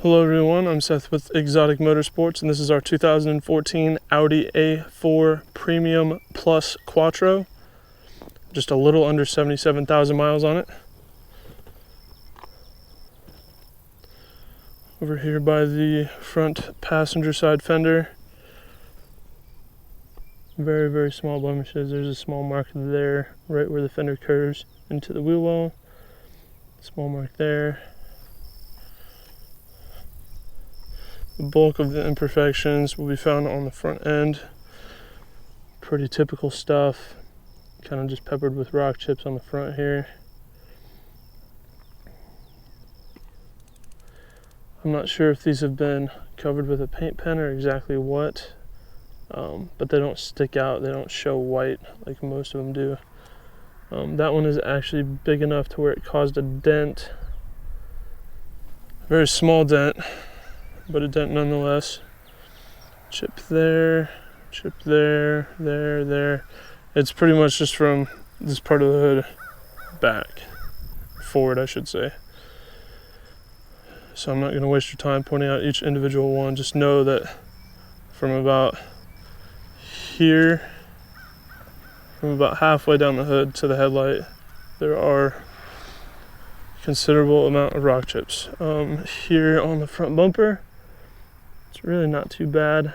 Hello everyone, I'm Seth with Exotic Motorsports, and this is our 2014 Audi A4 Premium Plus Quattro. Just a little under 77,000 miles on it. Over here by the front passenger side fender. Very, very small blemishes. There's a small mark there, right where the fender curves into the wheel well. Small mark there. The bulk of the imperfections will be found on the front end. Pretty typical stuff, kind of just peppered with rock chips on the front here. I'm not sure if these have been covered with a paint pen or exactly what, but they don't stick out, they don't show white like most of them do. That one is actually big enough to where it caused a dent, a very small dent, but a dent nonetheless. Chip there, there. It's pretty much just from this part of the hood back, forward I should say. So I'm not going to waste your time pointing out each individual one. Just know that from about here, from about halfway down the hood to the headlight, there are considerable amount of rock chips. Here on the front bumper, it's really not too bad.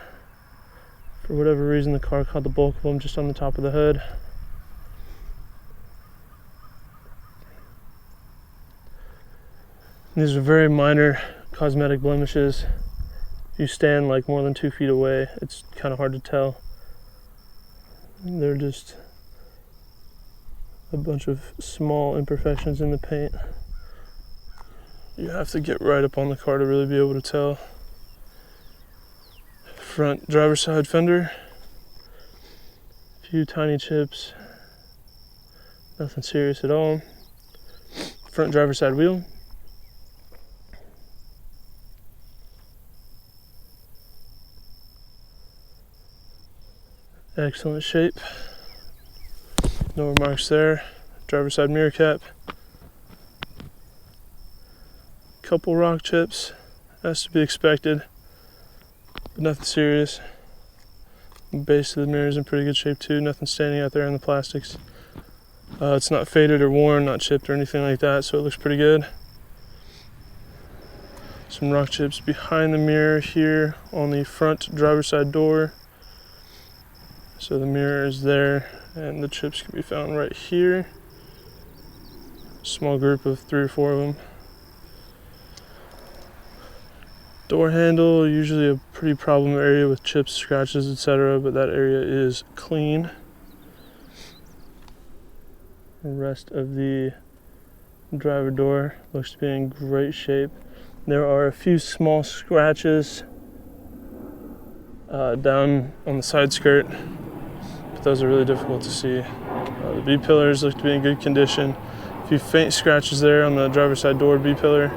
For whatever reason, the car caught the bulk of them just on the top of the hood. These are very minor cosmetic blemishes. If you stand like more than 2 feet away, it's kind of hard to tell. They're just a bunch of small imperfections in the paint. You have to get right up on the car to really be able to tell. Front driver's side fender, a few tiny chips, nothing serious at all. Front driver's side wheel, excellent shape, no remarks there. Driver's side mirror cap, couple rock chips, as to be expected, but nothing serious. The base of the mirror is in pretty good shape too, nothing standing out there in the plastics. It's not faded or worn, not chipped or anything like that, so it looks pretty good. Some rock chips behind the mirror here on the front driver's side door. So the mirror is there and the chips can be found right here. Small group of 3 or 4 of them. Door handle, usually a pretty problem area with chips, scratches, etc., but that area is clean. The rest of the driver door looks to be in great shape. There are a few small scratches down on the side skirt, but those are really difficult to see. The B-pillars look to be in good condition. A few faint scratches there on the driver's side door B-pillar,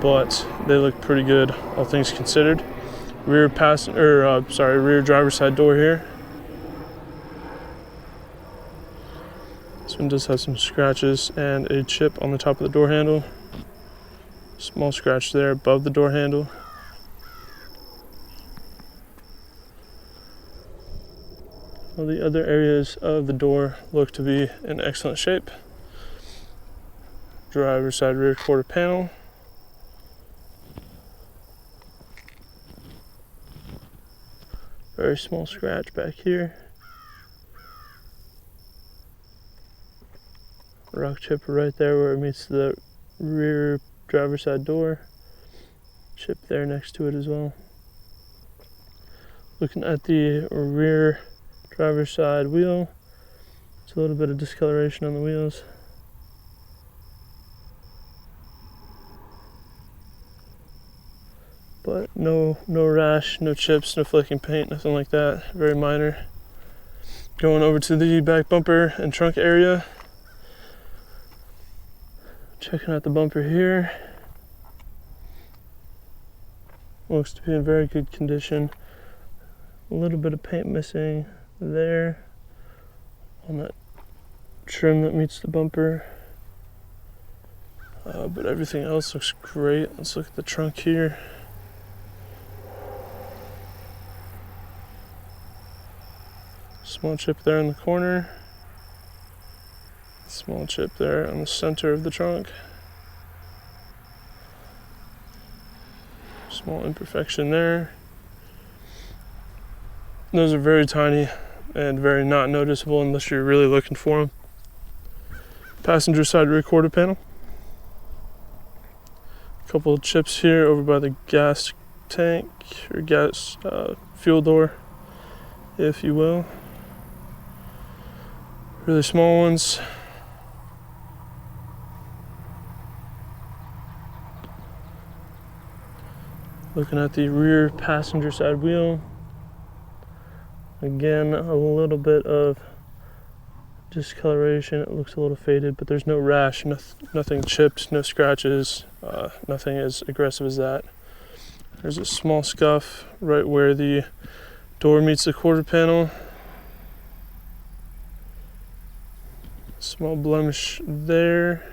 but they look pretty good, all things considered. Rear driver's side door here. This one does have some scratches and a chip on the top of the door handle. Small scratch there above the door handle. All the other areas of the door look to be in excellent shape. Driver's side rear quarter panel. Very small scratch back here. Rock chip right there where it meets the rear driver's side door. Chip there next to it as well. Looking at the rear driver's side wheel, it's a little bit of discoloration on the wheels. But no rash, no chips, no flecking paint, nothing like that. Very minor. Going over to the back bumper and trunk area. Checking out the bumper here. Looks to be in very good condition. A little bit of paint missing there on that trim that meets the bumper. But everything else looks great. Let's look at the trunk here. Small chip there in the corner. Small chip there on the center of the trunk. Small imperfection there. Those are very tiny and very not noticeable unless you're really looking for them. Passenger side rear quarter panel. A couple of chips here over by the gas tank or gas fuel door, if you will. Really small ones. Looking at the rear passenger side wheel. Again, a little bit of discoloration. It looks a little faded, but there's no rash, nothing chipped, no scratches, nothing as aggressive as that. There's a small scuff right where the door meets the quarter panel. Small blemish there.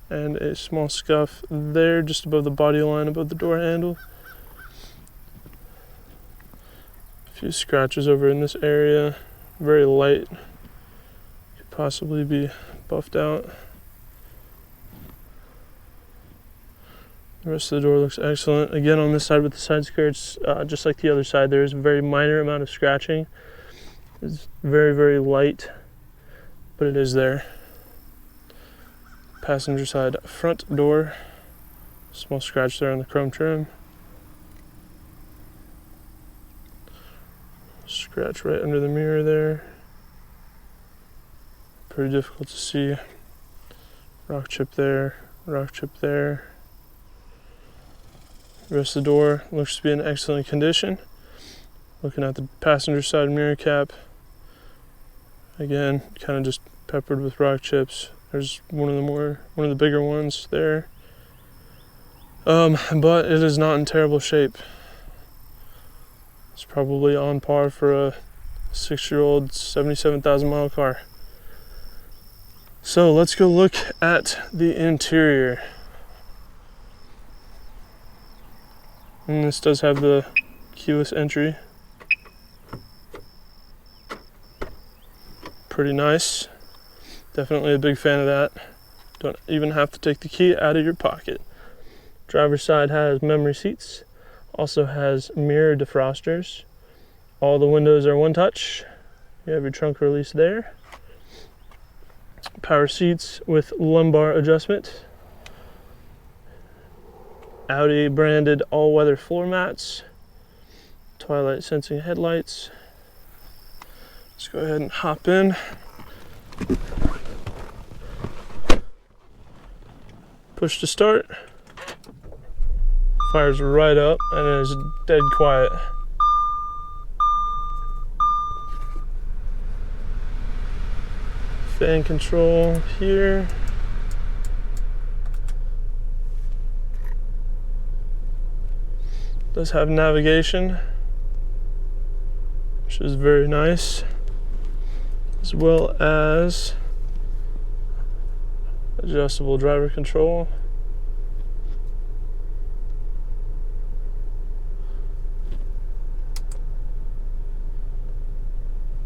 And a small scuff there just above the body line, above the door handle. A few scratches over in this area, very light, could possibly be buffed out. The rest of the door looks excellent. Again, on this side with the side skirts, just like the other side, there is a very minor amount of scratching. It's very, very light, but it is there. Passenger side front door, small scratch there on the chrome trim. Scratch right under the mirror there. Pretty difficult to see. Rock chip there, rock chip there. The rest of the door looks to be in excellent condition. Looking at the passenger side mirror cap. Again, kind of just peppered with rock chips. There's one of the bigger ones there. But it is not in terrible shape. It's probably on par for a 6-year-old 77,000 mile car. So let's go look at the interior. And this does have the keyless entry. Pretty nice. Definitely a big fan of that. Don't even have to take the key out of your pocket. Driver's side has memory seats. Also has mirror defrosters. All the windows are one touch. You have your trunk release there. Power seats with lumbar adjustment. Audi branded all-weather floor mats. Twilight sensing headlights. Let's go ahead and hop in. Push to start. Fires right up and it is dead quiet. Fan control here. Does have navigation, which is very nice, as well as adjustable driver control.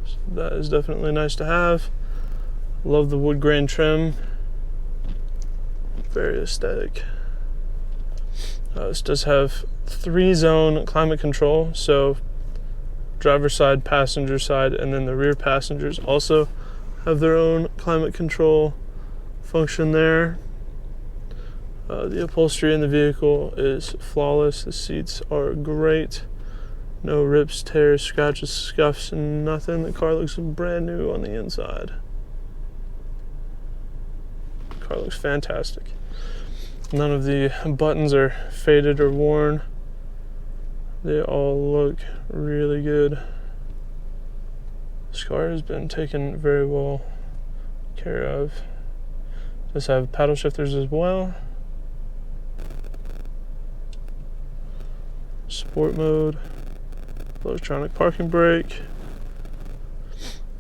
So that is definitely nice to have. Love the wood grain trim. Very aesthetic. This does have 3-zone climate control, so driver side, passenger side, and then the rear passengers also have their own climate control function there. The upholstery in the vehicle is flawless. The seats are great. No rips, tears, scratches, scuffs, nothing. The car looks brand new on the inside. The car looks fantastic. None of the buttons are faded or worn. They all look really good. This car has been taken very well care of. Does have paddle shifters as well. Sport mode. Electronic parking brake.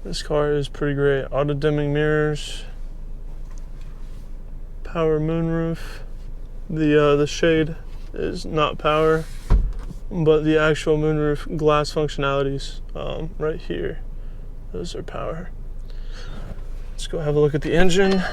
This car is pretty great. Auto dimming mirrors. power moonroof. The shade is not power, but the actual moonroof glass functionalities right here, those are power. Let's go have a look at the engine.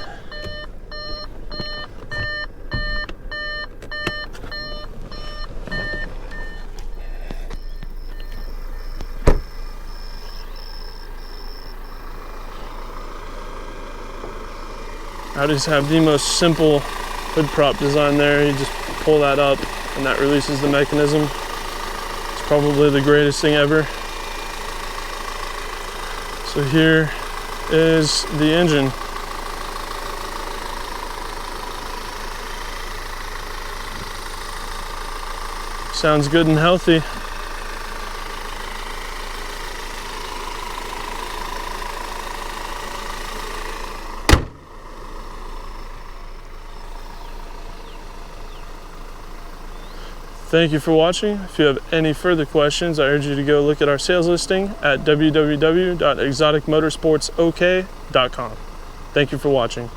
Audis have the most simple hood prop design there. You just pull that up and that releases the mechanism. It's probably the greatest thing ever. So here is the engine. Sounds good and healthy. Thank you for watching. If you have any further questions, I urge you to go look at our sales listing at www.exoticmotorsportsok.com. Thank you for watching.